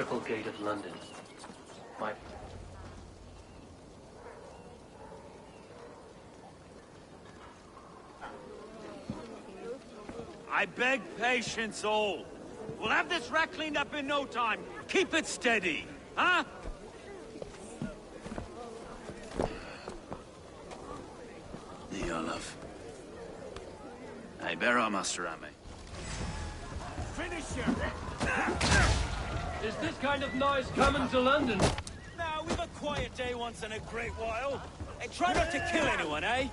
Cripplegate of London. My... I beg patience, all. We'll have this wreck cleaned up in no time. Keep it steady, huh? The Olaf. I bear our master at me. Finish him! Is this kind of noise coming to London? Now, we've a quiet day once in a great while. Hey, try not to kill anyone, eh?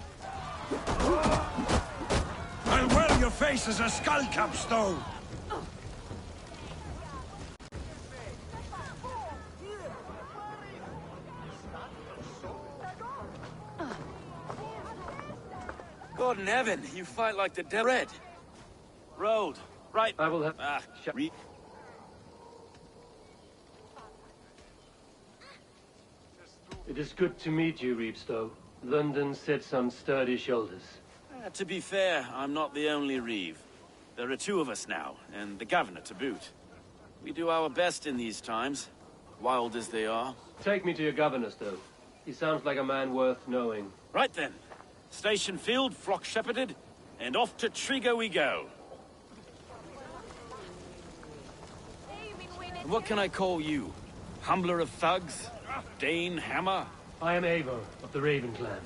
I'll wear your face as a skull capstone! God in heaven, you fight like the dead. Road, right. I will have... It is good to meet you, Reevestow. London sits on sturdy shoulders. To be fair, I'm not the only Reeve. There are two of us now, and the governor to boot. We do our best in these times, wild as they are. Take me to your governor, Stow. He sounds like a man worth knowing. Right then. Station filled, flock shepherded, and off to Trigo we go. And what can I call you? Humbler of thugs? Dane Hammer? I am Eivor of the Raven clan.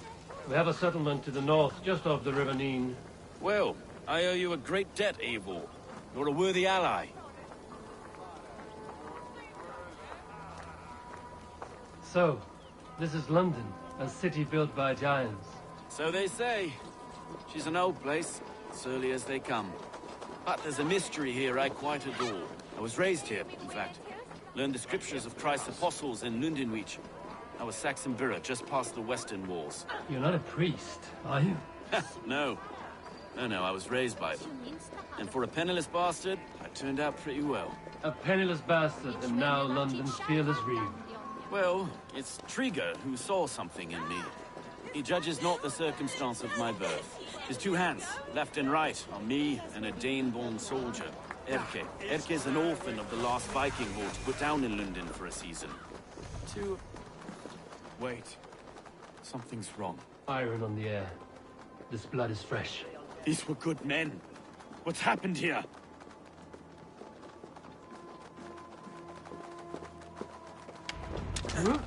We have a settlement to the north, just off the River Neen. Well, I owe you a great debt, Eivor. You're a worthy ally. So, this is London, a city built by giants. So they say. She's an old place, surly as they come. But there's a mystery here I quite adore. I was raised here, in fact. Learned the scriptures of Christ's apostles in Lundenwich. I was Saxon Borough, just past the western walls. You're not a priest, are you? No. No, I was raised by them. And for a penniless bastard, I turned out pretty well. A penniless bastard, and now London's fearless Reeve. Well, it's Trigo who saw something in me. He judges not the circumstance of my birth. His two hands, left and right, on me and a Dane-born soldier. Erke. Erke's an orphan of the last Viking horde put down in London for a season. Wait. Something's wrong. Iron on the air. This blood is fresh. These were good men. What's happened here? Huh?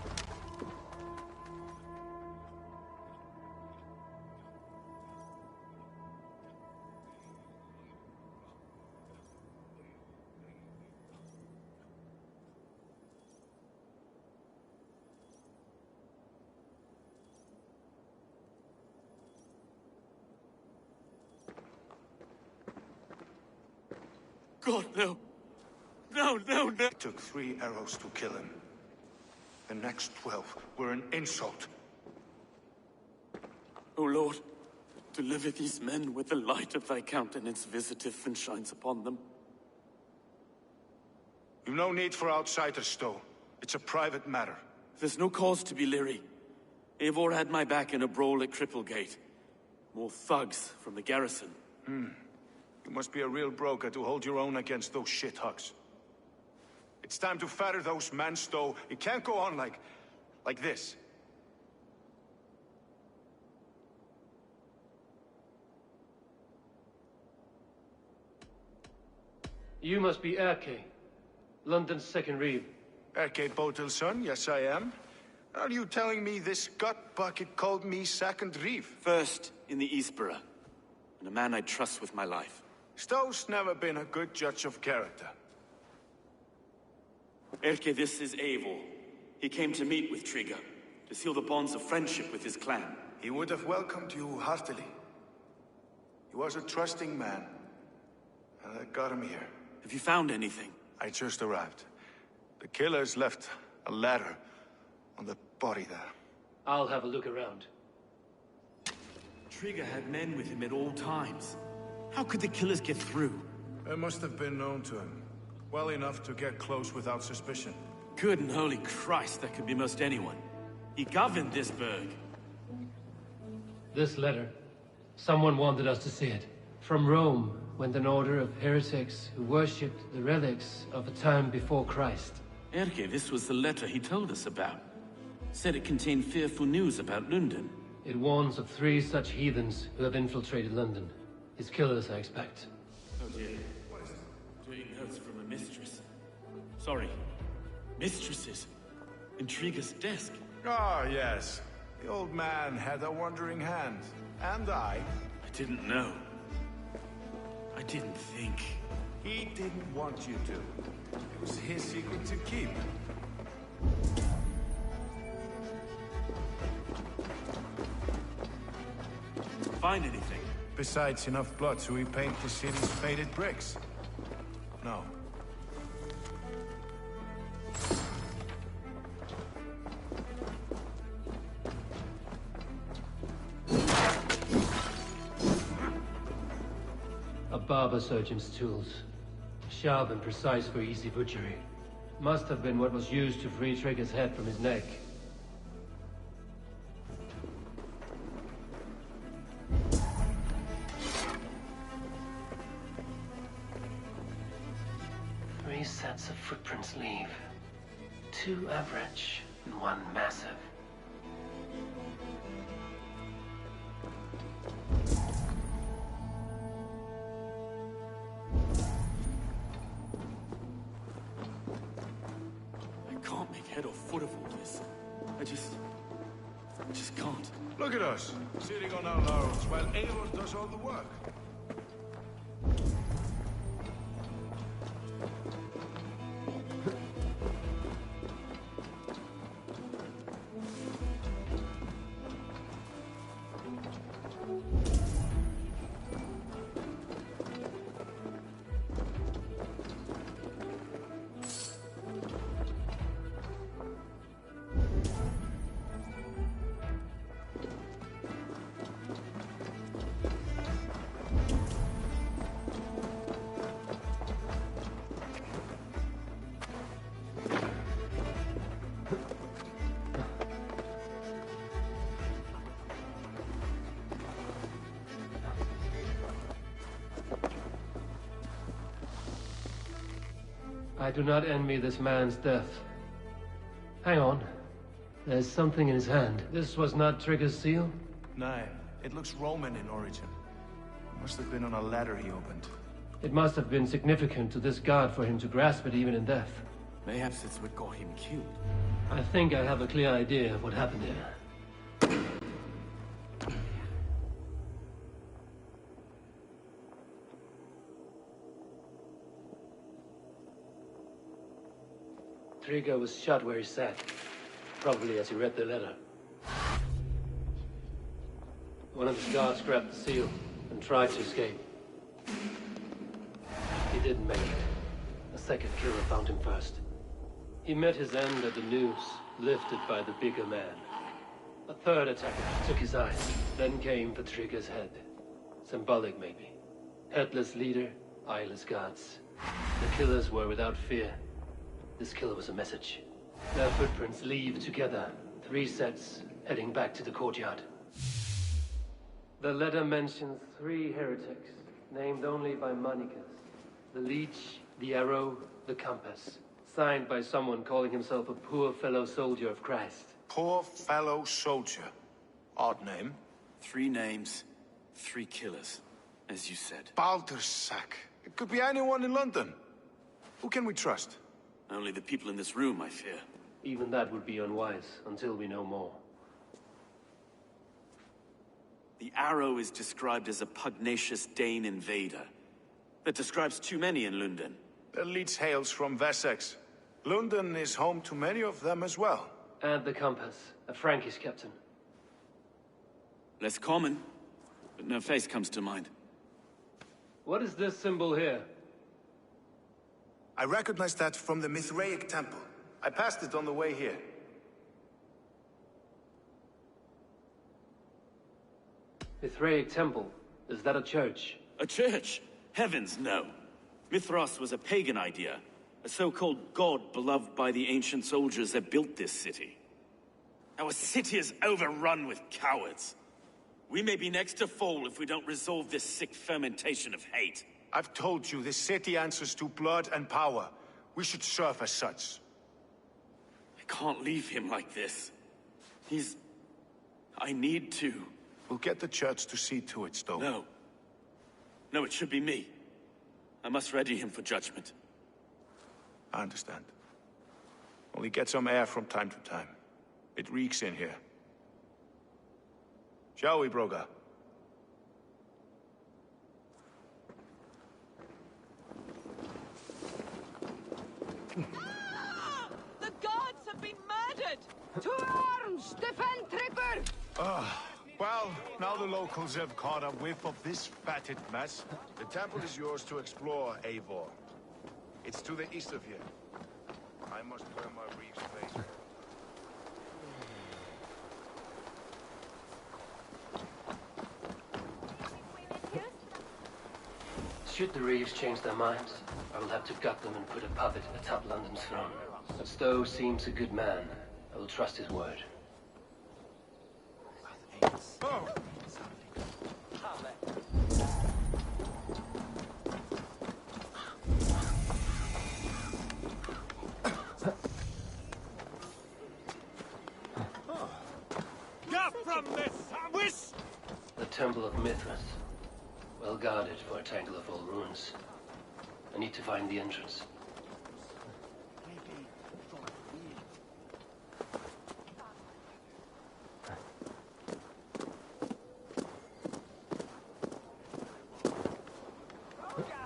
God, no. No. It took 3 arrows to kill him. The next 12 were an insult. O Lord, deliver these men with the light of thy countenance visiteth and shines upon them. You've no need for outsiders, Stow. It's a private matter. There's no cause to be leery. Eivor had my back in a brawl at Cripplegate. More thugs from the garrison. You must be a real broker to hold your own against those shithugs. It's time to fetter those men, Stow. It can't go on like this. You must be Erke, London's second Reeve. Erke Botil's son, yes I am. Are you telling me this gut bucket called me second Reeve? First in the Eastborough, and a man I trust with my life. Stow's never been a good judge of character. Erke, this is Eivor. He came to meet with Trigo, to seal the bonds of friendship with his clan. He would have welcomed you heartily. He was a trusting man, and I got him here. Have you found anything? I just arrived. The killers left a ladder on the body there. I'll have a look around. Trigo had men with him at all times. How could the killers get through? They must have been known to him. Well enough to get close without suspicion. Good and holy Christ, that could be most anyone. He governed this burg. This letter. Someone wanted us to see it. From Rome went an order of heretics who worshipped the relics of a time before Christ. Erke, this was the letter he told us about. Said it contained fearful news about London. It warns of 3 such heathens who have infiltrated London. His killers, I expect. Oh dear. Doing notes from a mistress. Sorry. Mistresses. Intriguer's desk. Ah, yes. The old man had a wandering hand. And I. I didn't know. I didn't think. He didn't want you to. It was his secret to keep. Find anything? Besides enough blood to repaint the city's faded bricks. No. A barber surgeon's tools. Sharp and precise for easy butchery. Must have been what was used to free Trigger's head from his neck. Three sets of footprints leave. 2 average and 1 massive. I can't make head or foot of all this. I just can't. Look at us, sitting on our laurels while Eivor does all the work. I do not envy this man's death. Hang on. There's something in his hand. This was not Trigger's seal? No, it looks Roman in origin. It must have been on a ladder he opened. It must have been significant to this god for him to grasp it even in death. Mayhaps it's what got him killed. I think I have a clear idea of what happened here. Trigger was shot where he sat, probably as he read the letter. One of his guards grabbed the seal and tried to escape. He didn't make it. A second killer found him first. He met his end at the noose, lifted by the bigger man. A third attacker took his eyes, then came for Trigger's head. Symbolic, maybe. Headless leader, eyeless guards. The killers were without fear. This killer was a message. Their footprints leave together. 3 sets, heading back to the courtyard. The letter mentions 3 heretics, named only by Manicus. The leech, the arrow, the compass. Signed by someone calling himself a poor fellow soldier of Christ. Poor fellow soldier. Odd name. 3 names, 3 killers, as you said. Baldersack. It could be anyone in London. Who can we trust? Only the people in this room, I fear. Even that would be unwise, until we know more. The arrow is described as a pugnacious Dane invader. That describes too many in London. The leech hails from Wessex. London is home to many of them as well. And the compass, a Frankish captain. Less common, but no face comes to mind. What is this symbol here? I recognize that from the Mithraic temple. I passed it on the way here. Mithraic temple? Is that a church? A church? Heavens, no. Mithras was a pagan idea. A so-called god beloved by the ancient soldiers that built this city. Our city is overrun with cowards. We may be next to fall if we don't resolve this sick fermentation of hate. I've told you, this city answers to blood and power. We should serve as such. can't leave him like this. He's... I need to. We'll get the church to see to it, Stowe. No. No, it should be me. I must ready him for judgment. I understand. Only get some air from time to time. It reeks in here. Shall we, Broga? The gods have been murdered! To arms! Defend Trigger! Well, now the locals have caught a whiff of this fatted mess. The temple is yours to explore, Eivor. It's to the east of here. I must wear my reeve's face. Should the Reeves change their minds, I will have to gut them and put a puppet atop London's throne. But Stowe seems a good man. I will trust his word. Oh. The Temple of Mithras. Well guarded for a tangle of old ruins. I need to find the entrance.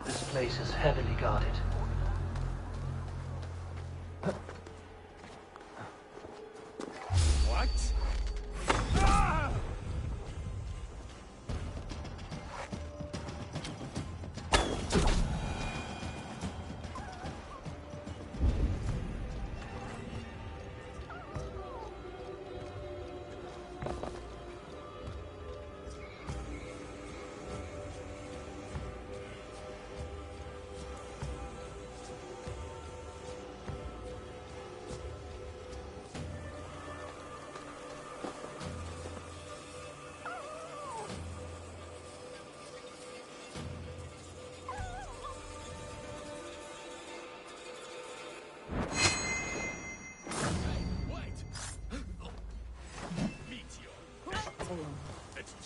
This place is heavily guarded. What?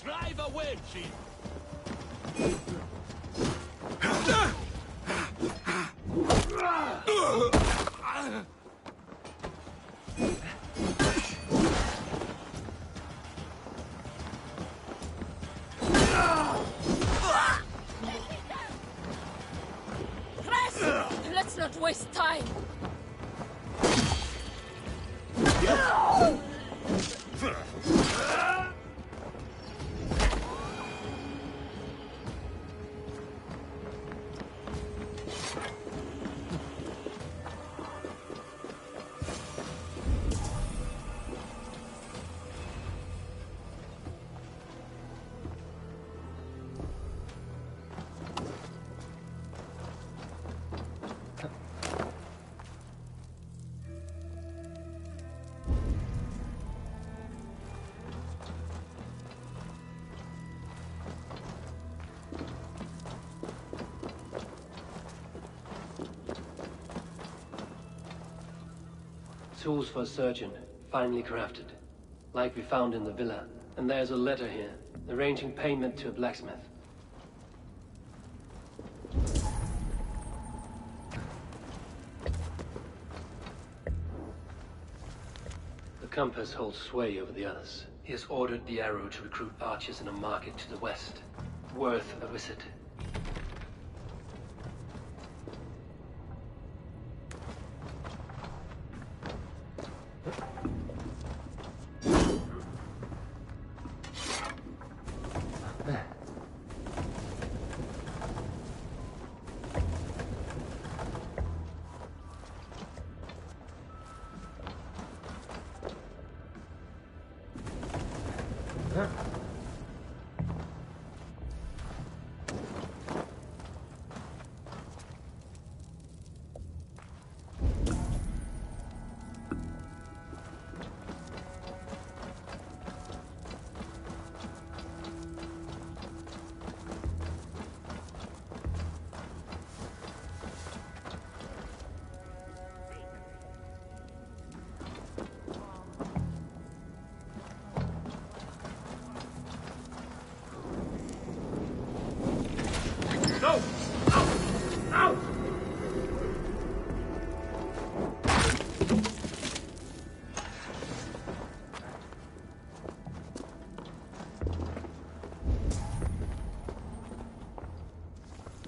Drive away, Chief! Let's not waste time! Tools for a surgeon, finely crafted. Like we found in the villa. And there's a letter here, arranging payment to a blacksmith. The compass holds sway over the others. He has ordered the arrow to recruit archers in a market to the west. Worth a visit.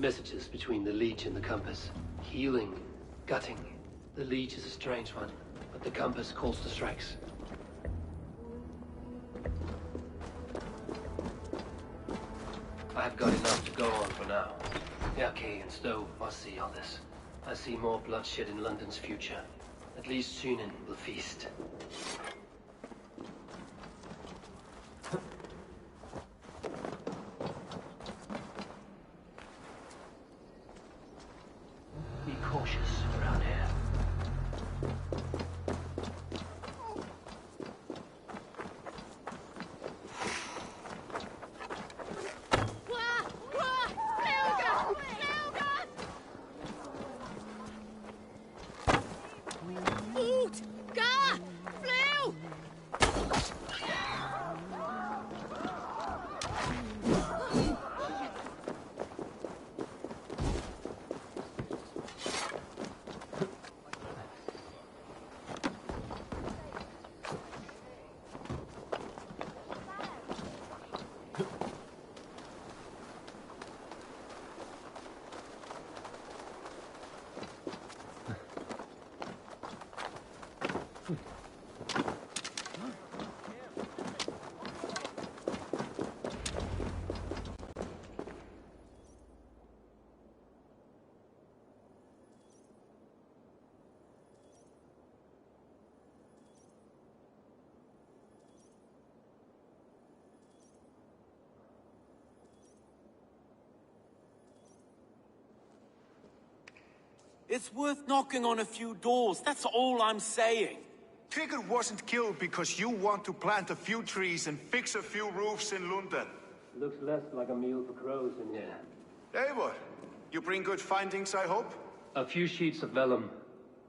Messages between the Leech and the Compass. Healing, gutting. The Leech is a strange one, but the Compass calls the strikes. I've got enough to go on for now. Erke and Stowe must see all this. I see more bloodshed in London's future. At least Sunan will feast. Be cautious around here. It's worth knocking on a few doors, that's all I'm saying. Trigger wasn't killed because you want to plant a few trees and fix a few roofs in London. Looks less like a meal for crows in here. Eivor, you bring good findings, I hope? A few sheets of vellum.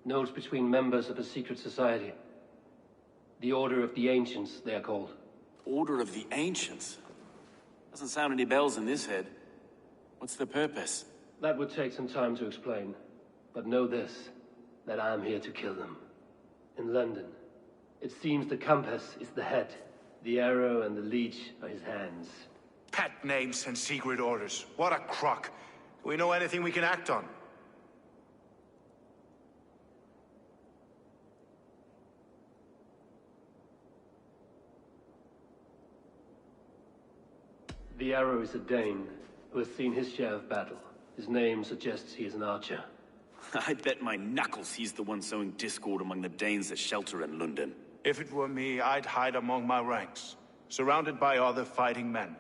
Notes between members of a secret society. The Order of the Ancients, they are called. Order of the Ancients? Doesn't sound any bells in this head. What's the purpose? That would take some time to explain. But know this, that I'm here to kill them. In London, it seems the Compass is the head. The arrow and the leech are his hands. Pet names and secret orders. What a crock. Do we know anything we can act on? The arrow is a Dane who has seen his share of battle. His name suggests he is an archer. I bet my knuckles he's the one sowing discord among the Danes that shelter in London. If it were me, I'd hide among my ranks, surrounded by other fighting men.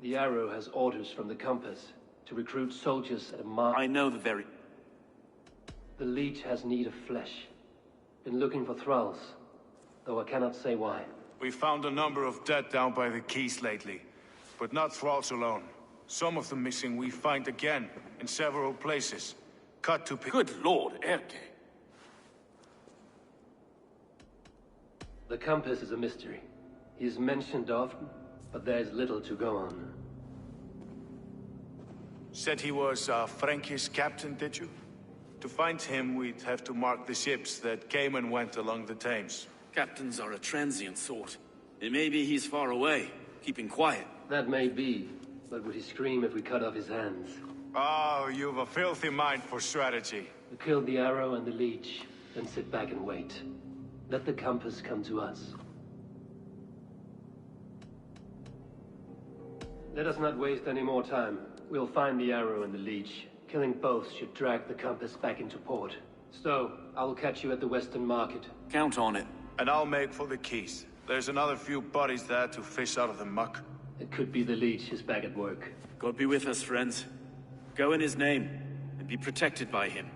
The arrow has orders from the Compass to recruit soldiers at a mark. I know the very... The Leech has need of flesh. Been looking for thralls, though I cannot say why. We found a number of dead down by the quays lately, but not thralls alone. Some of the missing we find again in several places. Cut to... Good lord, Erke. The Compass is a mystery. He is mentioned often, but there is little to go on. Said he was a Frankish captain, did you? To find him, we'd have to mark the ships that came and went along the Thames. Captains are a transient sort. It may be he's far away, keeping quiet. That may be, but would he scream if we cut off his hands? Oh, you've a filthy mind for strategy. We kill the arrow and the leech, then sit back and wait. Let the Compass come to us. Let us not waste any more time. We'll find the arrow and the leech. Killing both should drag the Compass back into port. Stowe, I will catch you at the Western Market. Count on it. And I'll make for the quays. There's another few bodies there to fish out of the muck. It could be the leech is back at work. God be with us, friends. Go in his name, and be protected by him.